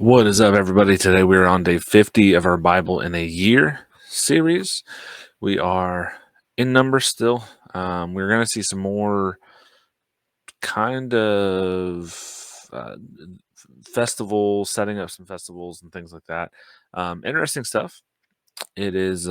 What is up, everybody? Today we're on day 50 of our Bible in a Year series. We are in Numbers still. We're going to see some more kind of festivals, setting up some festivals and things like that. Interesting stuff. It is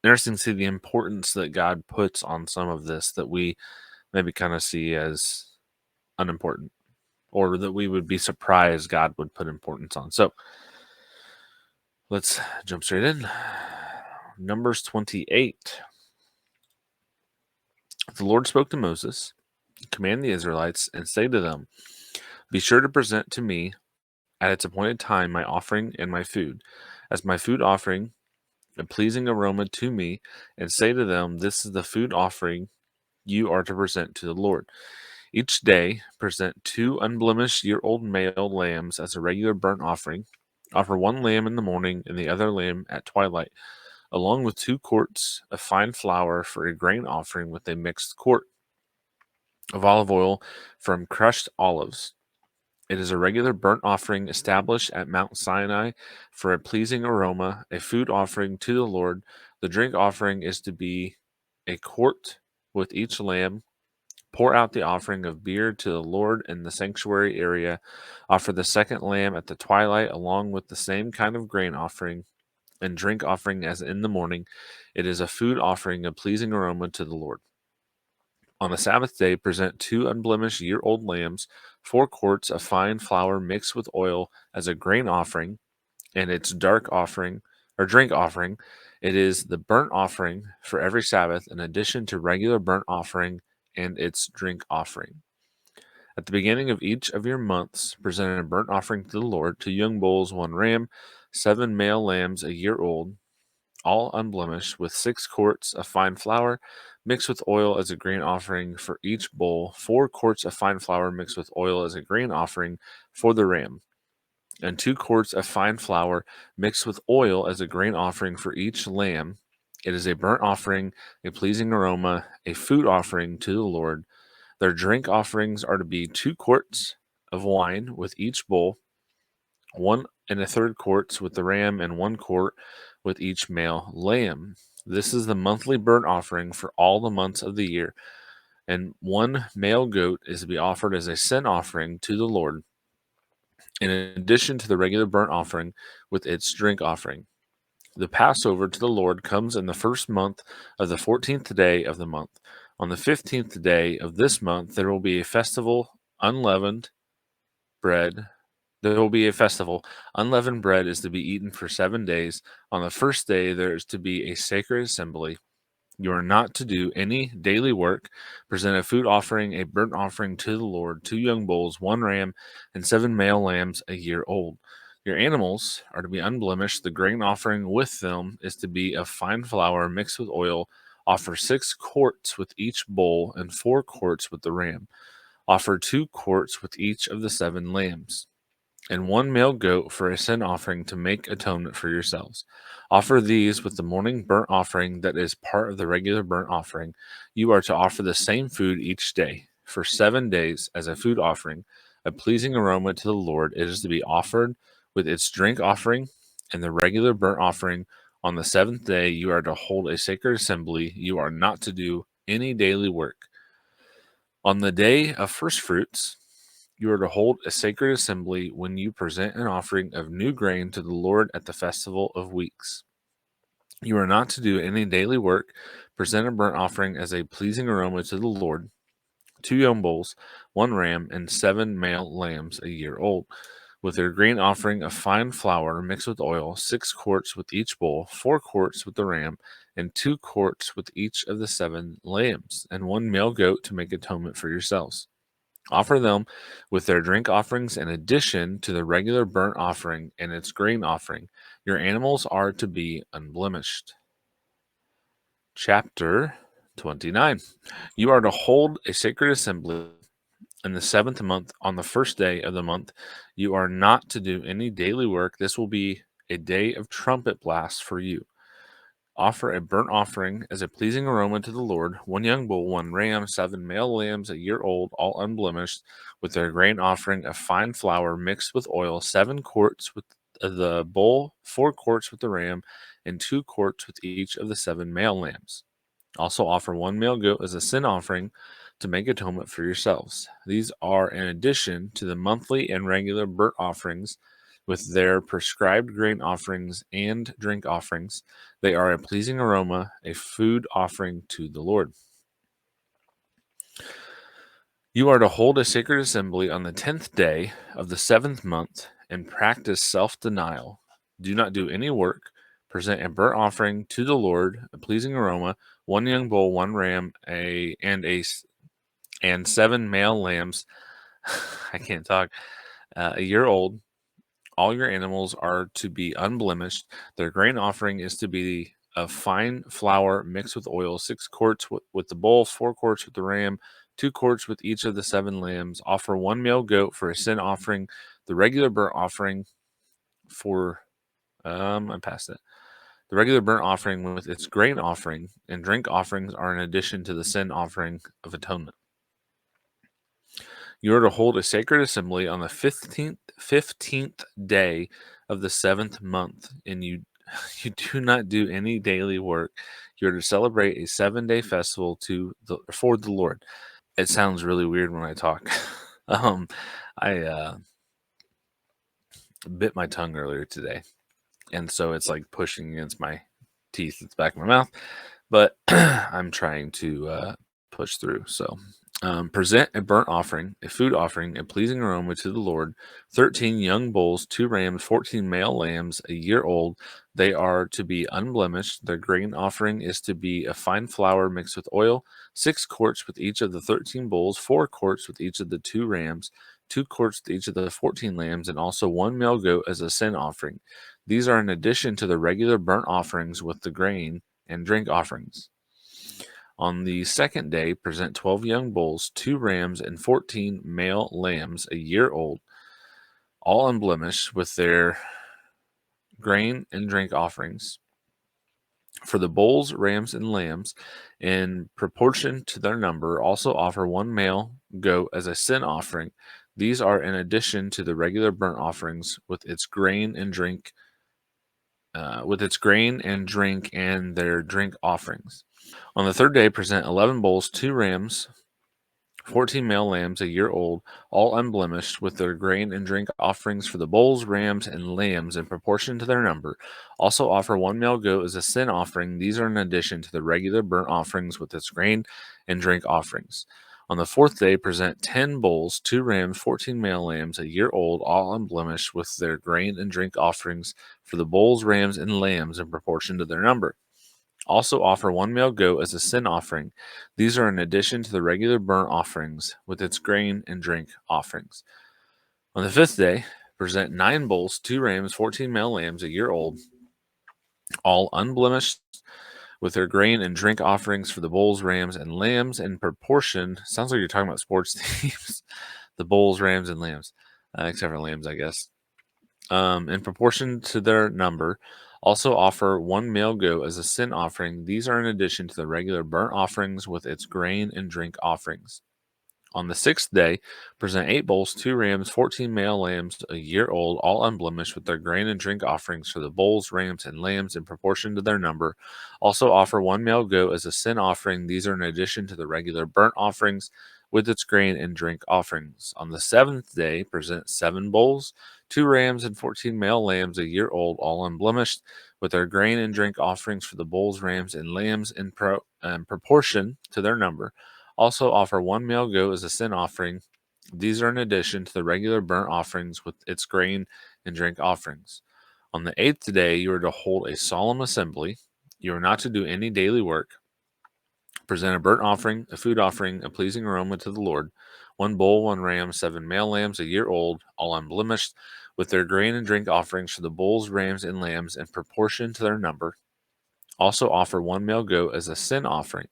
interesting to see the importance that God puts on some of this that we maybe kind of see as unimportant, or that we would be surprised God would put importance on. So, let's jump straight in. Numbers 28. The Lord spoke to Moses, command the Israelites, and say to them, be sure to present to me at its appointed time my offering and my food, as my food offering, a pleasing aroma to me, and say to them, this is the food offering you are to present to the Lord. Each day present 2 unblemished year-old male lambs as a regular burnt offering. Offer 1 lamb in the morning and the other lamb at twilight, along with 2 quarts of fine flour for a grain offering with a mixed quart of olive oil from crushed olives. It is a regular burnt offering established at Mount Sinai for a pleasing aroma, a food offering to the Lord. The drink offering is to be a quart with each lamb. Pour out the offering of beer to the Lord in the sanctuary area. Offer the second lamb at the twilight along with the same kind of grain offering and drink offering as in the morning. It is a food offering, a pleasing aroma to the Lord. On the Sabbath day, present 2 unblemished year-old lambs, 4 quarts of fine flour mixed with oil as a grain offering, and its dark offering or drink offering. It is the burnt offering for every Sabbath, in addition to regular burnt offering and its drink offering. At the beginning of each of your months, present a burnt offering to the Lord, 2 young bulls, 1 ram, 7 male lambs a year old, all unblemished, with 6 quarts of fine flour mixed with oil as a grain offering for each bull, 4 quarts of fine flour mixed with oil as a grain offering for the ram, and 2 quarts of fine flour mixed with oil as a grain offering for each lamb. It is a burnt offering, a pleasing aroma, a food offering to the Lord. Their drink offerings are to be 2 quarts of wine with each bull, 1 1/3 quarts with the ram, and 1 quart with each male lamb. This is the monthly burnt offering for all the months of the year. And 1 male goat is to be offered as a sin offering to the Lord, in addition to the regular burnt offering with its drink offering. The Passover to the Lord comes in the first month of the 14th day of the month. On the 15th day of this month, there will be a festival, unleavened bread. There will be a festival. Unleavened bread is to be eaten for 7 days. On the first day, there is to be a sacred assembly. You are not to do any daily work. Present a food offering, a burnt offering to the Lord, 2 young bulls, 1 ram, and 7 male lambs a year old. Your animals are to be unblemished. The grain offering with them is to be of fine flour mixed with oil. Offer 6 quarts with each bull and 4 quarts with the ram. Offer 2 quarts with each of the 7 lambs, and 1 male goat for a sin offering to make atonement for yourselves. Offer these with the morning burnt offering that is part of the regular burnt offering. You are to offer the same food each day for 7 days as a food offering, a pleasing aroma to the Lord. It is to be offered with its drink offering and the regular burnt offering. On the 7th day, you are to hold a sacred assembly. You are not to do any daily work. On the day of first fruits, you are to hold a sacred assembly when you present an offering of new grain to the Lord at the festival of weeks. You are not to do any daily work. Present a burnt offering as a pleasing aroma to the Lord, 2 young bulls, 1 ram, and 7 male lambs a year old, with their grain offering of fine flour mixed with oil, 6 quarts with each bull, 4 quarts with the ram, and 2 quarts with each of the 7 lambs, and 1 male goat to make atonement for yourselves. Offer them with their drink offerings in addition to the regular burnt offering and its grain offering. Your animals are to be unblemished. Chapter 29. You are to hold a sacred assembly in the 7th month on the first day of the month. You are not to do any daily work. This will be a day of trumpet blasts for you. Offer a burnt offering as a pleasing aroma to the Lord, one young bull, one ram, 7 male lambs a year old, all unblemished, with their grain offering of fine flour mixed with oil, 7 quarts with the bull, 4 quarts with the ram, and 2 quarts with each of the 7 male lambs. Also offer one male goat as a sin offering to make atonement for yourselves. These are in addition to the monthly and regular burnt offerings with their prescribed grain offerings and drink offerings. They are a pleasing aroma, a food offering to the Lord. You are to hold a sacred assembly on the 10th day of the 7th month and practice self denial. Do not do any work. Present a burnt offering to the Lord, a pleasing aroma, one young bull, one ram, and 7 male lambs. I can't talk. A year old. All your animals are to be unblemished. Their grain offering is to be of fine flour mixed with oil, 6 quarts with the bull, 4 quarts with the ram, 2 quarts with each of the 7 lambs. Offer one male goat for a sin offering. The regular burnt offering for I passed it. The regular burnt offering with its grain offering and drink offerings are in addition to the sin offering of atonement. You are to hold a sacred assembly on the 15th day of the 7th month, and you you do not do any daily work. You are to celebrate a 7-day festival for the Lord. It sounds really weird when I talk. um, I bit my tongue earlier today, and so it's like pushing against my teeth at the back of my mouth. But I'm trying to push through. So, present a burnt offering, a food offering, a pleasing aroma to the Lord, 13 young bulls, 2 rams, 14 male lambs, a year old. They are to be unblemished. Their grain offering is to be a fine flour mixed with oil, 6 quarts with each of the 13 bulls, 4 quarts with each of the 2 rams, 2 quarts with each of the 14 lambs, and also one male goat as a sin offering. These are in addition to the regular burnt offerings with the grain and drink offerings. On the second day, present 12 young bulls, 2 rams, and 14 male lambs a year old, all unblemished, with their grain and drink offerings. For the bulls, rams, and lambs, in proportion to their number, also offer one male goat as a sin offering. These are in addition to the regular burnt offerings with its grain and drink, and their drink offerings. On the third day, present 11 bulls, 2 rams, 14 male lambs a year old, all unblemished, with their grain and drink offerings for the bulls, rams, and lambs in proportion to their number. Also offer one male goat as a sin offering. These are in addition to the regular burnt offerings with its grain and drink offerings. On the fourth day, present 10 bulls, 2 rams, 14 male lambs a year old, all unblemished, with their grain and drink offerings for the bulls, rams, and lambs in proportion to their number. Also offer one male goat as a sin offering. These are in addition to the regular burnt offerings with its grain and drink offerings. On the fifth day, present 9 bulls, 2 rams, 14 male lambs a year old, all unblemished, with their grain and drink offerings for the bulls, rams, and lambs in proportion. Sounds like you're talking about sports teams. The bulls, rams, and lambs, except for lambs, I guess. In proportion to their number. Also offer one male goat as a sin offering. These are in addition to the regular burnt offerings with its grain and drink offerings. On the sixth day, present 8 bulls, 2 rams, 14 male lambs a year old, all unblemished, with their grain and drink offerings for the bulls, rams, and lambs in proportion to their number. Also offer one male goat as a sin offering. These are in addition to the regular burnt offerings with its grain and drink offerings. On the seventh day, present 7 bulls, 2 rams, and 14 male lambs a year old, all unblemished, with their grain and drink offerings for the bulls, rams, and lambs in proportion to their number. Also offer one male goat as a sin offering. These are in addition to the regular burnt offerings with its grain and drink offerings. On the eighth day, you are to hold a solemn assembly. You are not to do any daily work. Present a burnt offering, a food offering, a pleasing aroma to the Lord. 1 bull, 1 ram, 7 male lambs a year old, all unblemished, with their grain and drink offerings for the bulls, rams, and lambs in proportion to their number. Also offer one male goat as a sin offering.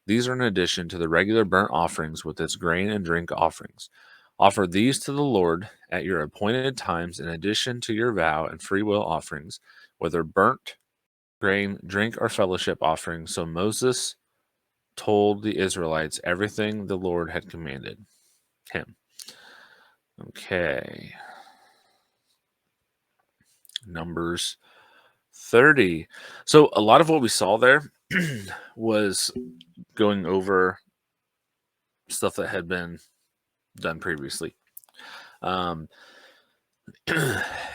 These are in addition to the regular burnt offerings with its grain and drink offerings. Offer these to the Lord at your appointed times in addition to your vow and free will offerings, whether burnt grain, drink, or fellowship offering. So Moses told the Israelites everything the Lord had commanded him. Okay. Numbers 30. So a lot of what we saw there was going over stuff that had been done previously.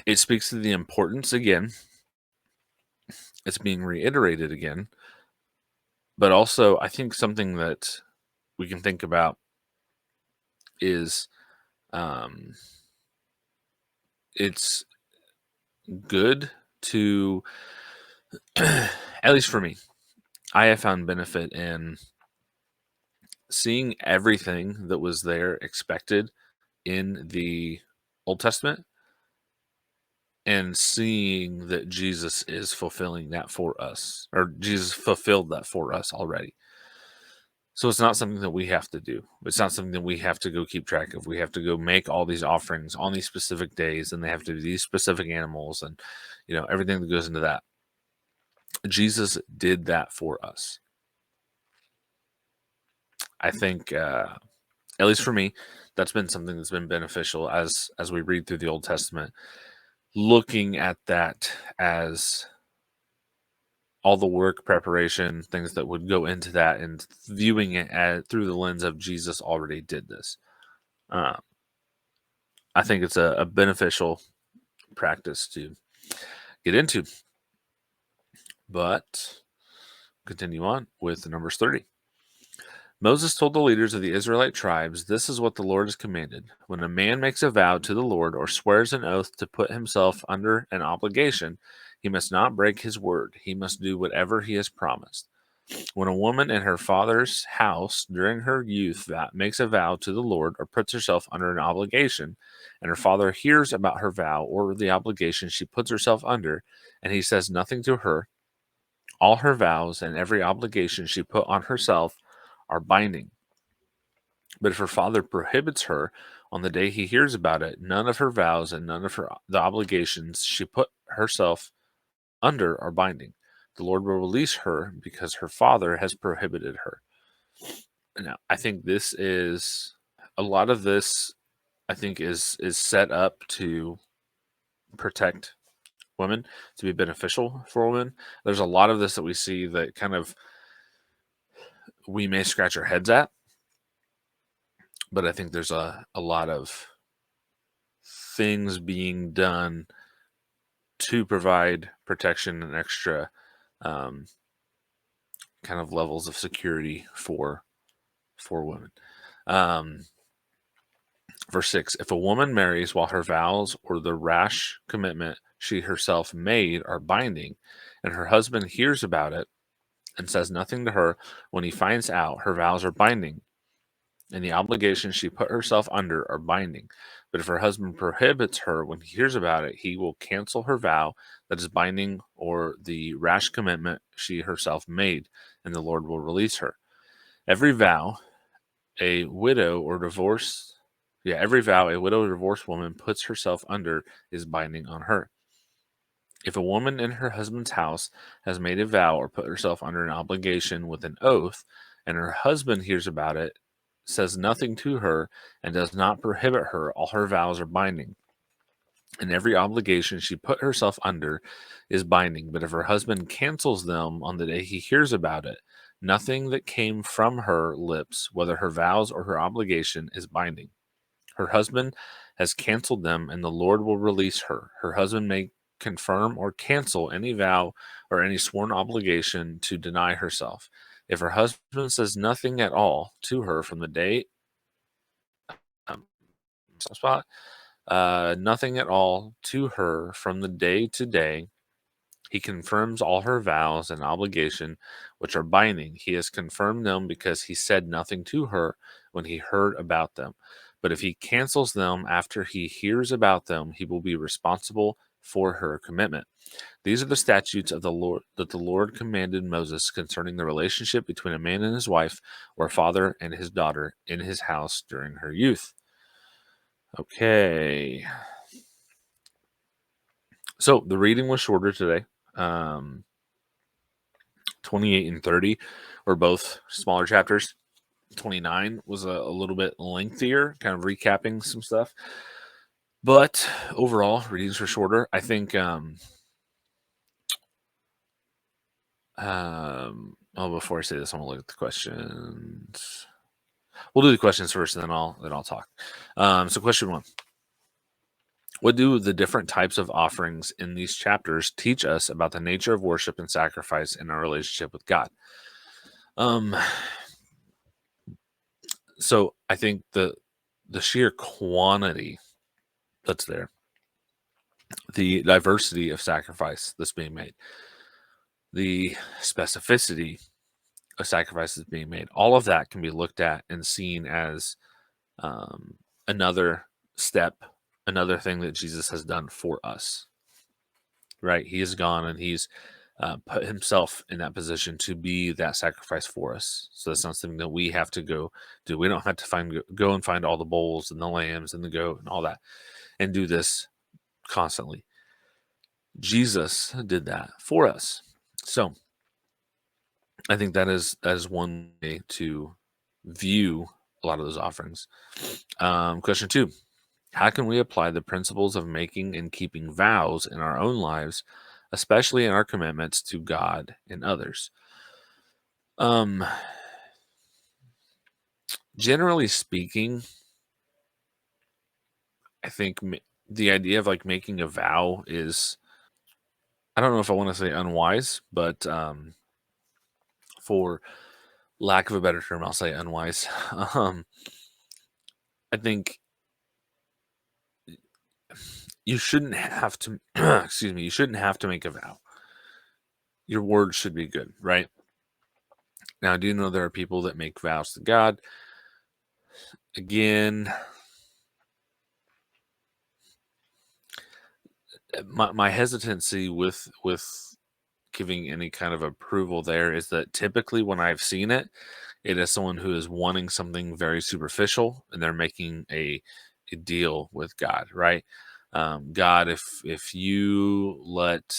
It speaks to the importance again. It's being reiterated again. But also, I think something that we can think about is it's good to, at least for me, I have found benefit in seeing everything that was there expected in the Old Testament and seeing that Jesus is fulfilling that for us, or Jesus fulfilled that for us already. So it's not something that we have to do. It's not something that we have to go keep track of. We have to go make all these offerings on these specific days, and they have to be these specific animals and, everything that goes into that. Jesus did that for us. I think, at least for me, that's been something that's been beneficial as we read through the Old Testament, looking at that as all the work, preparation, things that would go into that, and viewing it through the lens of Jesus already did this. I think it's a beneficial practice to get into. But continue on with Numbers 30. Moses told the leaders of the Israelite tribes, "This is what the Lord has commanded. When a man makes a vow to the Lord or swears an oath to put himself under an obligation, he must not break his word. He must do whatever he has promised. When a woman in her father's house during her youth makes a vow to the Lord or puts herself under an obligation, and her father hears about her vow or the obligation she puts herself under, and he says nothing to her, all her vows and every obligation she put on herself are binding. But if her father prohibits her on the day he hears about it, none of her vows and none of the obligations she put herself under are binding. The Lord will release her because her father has prohibited her." Now, I think this is a lot of this. I think is set up to protect women, to be beneficial for women. There's a lot of this that we see that kind of we may scratch our heads at, but I think there's a lot of things being done to provide protection and extra kind of levels of security for women. Verse 6, if a woman marries while her vows or the rash commitment she herself made are binding, and her husband hears about it and says nothing to her when he finds out her vows are binding, and the obligations she put herself under are binding. But if her husband prohibits her when he hears about it, he will cancel her vow that is binding or the rash commitment she herself made, and the Lord will release her. Every vow a widow or divorced every vow a widow or divorced woman puts herself under is binding on her. If a woman in her husband's house has made a vow or put herself under an obligation with an oath, and her husband hears about it, says nothing to her, and does not prohibit her, all her vows are binding. And every obligation she put herself under is binding. But if her husband cancels them on the day he hears about it, nothing that came from her lips, whether her vows or her obligation, is binding. Her husband has canceled them, and the Lord will release her. Her husband may confirm or cancel any vow or any sworn obligation to deny herself. If her husband says nothing at all to her from the day, spot, nothing at all to her from the day to day, he confirms all her vows and obligation, which are binding. He has confirmed them because he said nothing to her when he heard about them. But if he cancels them after he hears about them, he will be responsible for her commitment. These are the statutes of the Lord that the Lord commanded Moses concerning the relationship between a man and his wife, or a father and his daughter in his house during her youth. Okay. So the reading was shorter today. 28 and 30 were both smaller chapters. 29 was a little bit lengthier, kind of recapping some stuff. But overall, readings were shorter. I think before I say this, I'm gonna look at the questions. We'll do the questions first, and then I'll talk. So question 1. What do the different types of offerings in these chapters teach us about the nature of worship and sacrifice in our relationship with God? So I think the sheer quantity that's there, the diversity of sacrifice that's being made, the specificity of sacrifices being made, all of that can be looked at and seen as another step, another thing that Jesus has done for us. Right? He has gone and he's put himself in that position to be that sacrifice for us. So that's not something that we have to go do. We don't have to go and find all the bulls and the lambs and the goat and all that and do this constantly. Jesus did that for us. So I think that is one way to view a lot of those offerings. Question 2. How can we apply the principles of making and keeping vows in our own lives, especially in our commitments to God and others? Generally speaking, I think the idea of like making a vow is, I don't know if I want to say unwise, but for lack of a better term, I'll say unwise. I think you shouldn't have to, excuse me, you shouldn't have to make a vow. Your word should be good, right? Now, I do know there are people that make vows to God. Again, my hesitancy with giving any kind of approval there is that typically when I've seen it, it is someone who is wanting something very superficial and they're making a deal with God, right? God, if you let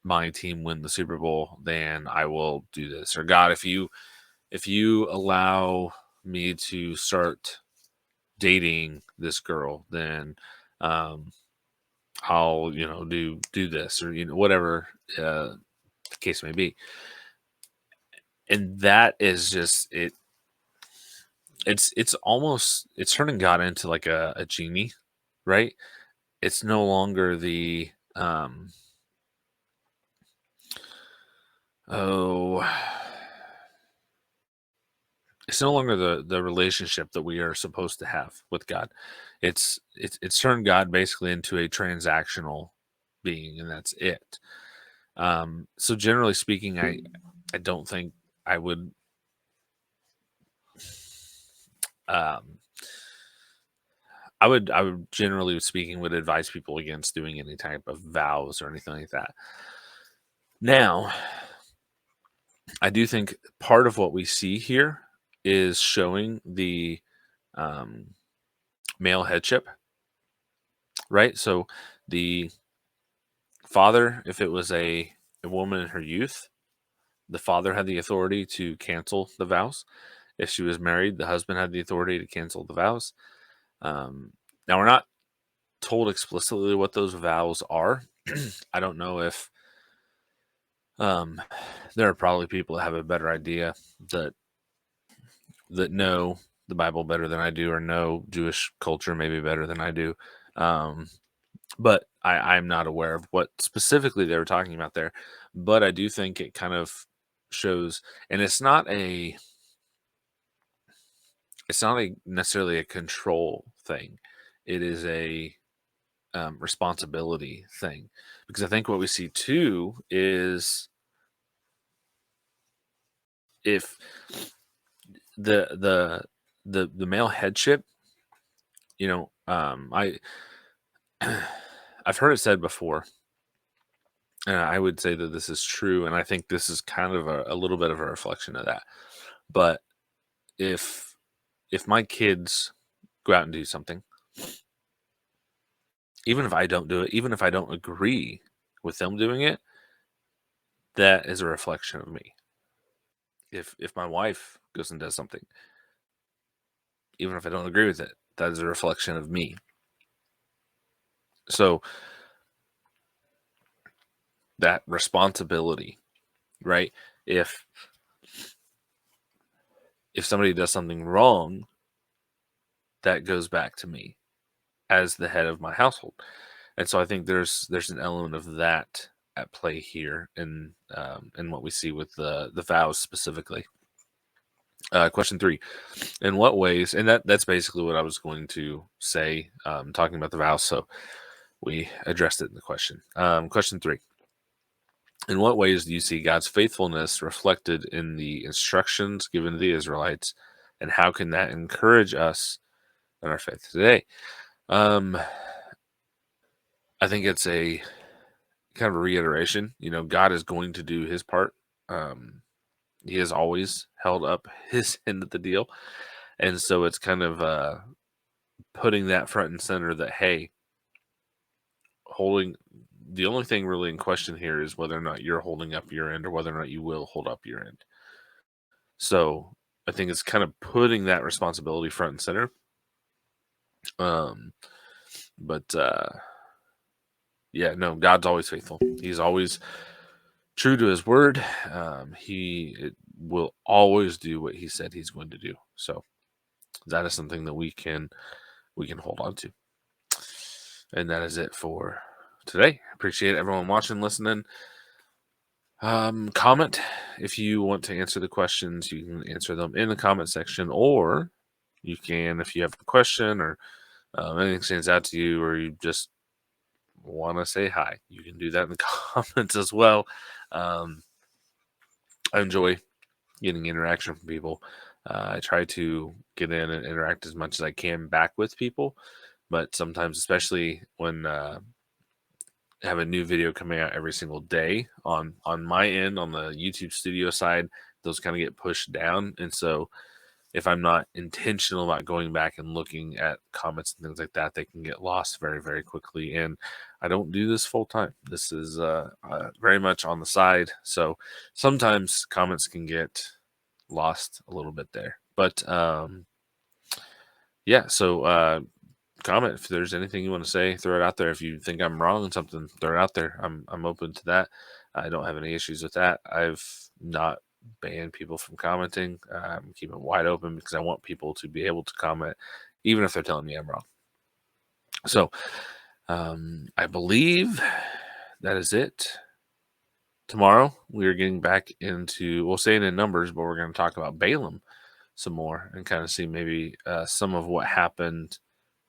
my team win the Super Bowl, then I will do this. Or God, if you allow me to start dating this girl, then I'll do this, or whatever the case may be. And that is just it. It's almost, it's turning God into like a genie, right? It's no longer the oh it's no longer the relationship that we are supposed to have with God. It's turned God basically into a transactional being, and that's it. So generally speaking, I don't think I would um I would generally speaking would advise people against doing any type of vows or anything like that. Now, I do think part of what we see here is showing the um, male headship, right? So the father, if it was a woman in her youth, the father had the authority to cancel the vows. If she was married, the husband had the authority to cancel the vows. Now, we're not told explicitly what those vows are. I don't know if there are probably people that have a better idea that know the Bible better than I do, or know Jewish culture maybe better than I do. But I'm not aware of what specifically they were talking about there. But I do think it kind of shows, and it's not necessarily a control thing. It is a responsibility thing, because I think what we see too is if the the male headship, I I've heard it said before, and I would say that this is true, and I think this is kind of a little bit of a reflection of that. But if my kids go out and do something, even if I don't do it, even if I don't agree with them doing it, that is a reflection of me. If my wife goes and does something, even if I don't agree with it, that is a reflection of me. So that responsibility, right? If if somebody does something wrong, that goes back to me as the head of my household. And so I think there's an element of that at play here in what we see with the vows specifically. Question 3: in what ways? And that's basically what I was going to say, talking about the vows. So we addressed it in the question. Question 3: in what ways do you see God's faithfulness reflected in the instructions given to the Israelites, and how can that encourage us in our faith today? Um, I think it's a kind of a reiteration. God is going to do His part. Um, he has always held up His end of the deal, and so it's kind of putting that front and center. That hey, holding the only thing really in question here is whether or not you're holding up your end, or whether or not you will hold up your end. So I think it's kind of putting that responsibility front and center. Um, but yeah, no, God's always faithful. He's always true to His word. He will always do what He said He's going to do. So that is something that we can hold on to. And that is it for today. Appreciate everyone watching, listening. Comment if you want to answer the questions. You can answer them in the comment section, or you can, if you have a question or anything stands out to you, or you just want to say hi, you can do that in the comments as well. I enjoy getting interaction from people. I try to get in and interact as much as I can back with people, but sometimes, especially when I have a new video coming out every single day on my end, on the YouTube studio side, those kind of get pushed down. And so if I'm not intentional about going back and looking at comments and things like that, they can get lost very, very quickly. And I don't do this full time. This is very much on the side. So sometimes comments can get lost a little bit there. But yeah, so comment if there's anything you want to say, throw it out there. If you think I'm wrong on something, throw it out there. I'm open to that. I don't have any issues with that. I've not banned people from commenting. I'm keeping it wide open because I want people to be able to comment, even if they're telling me I'm wrong. So I believe that is it. Tomorrow we are getting back into, we'll say it in numbers, but we're going to talk about Balaam some more and kind of see maybe some of what happened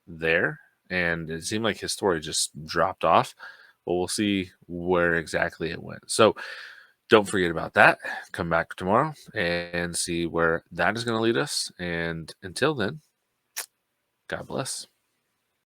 there. And it seemed like his story just dropped off, but we'll see where exactly it went. So don't forget about that. Come back tomorrow and see where that is going to lead us. And until then, God bless.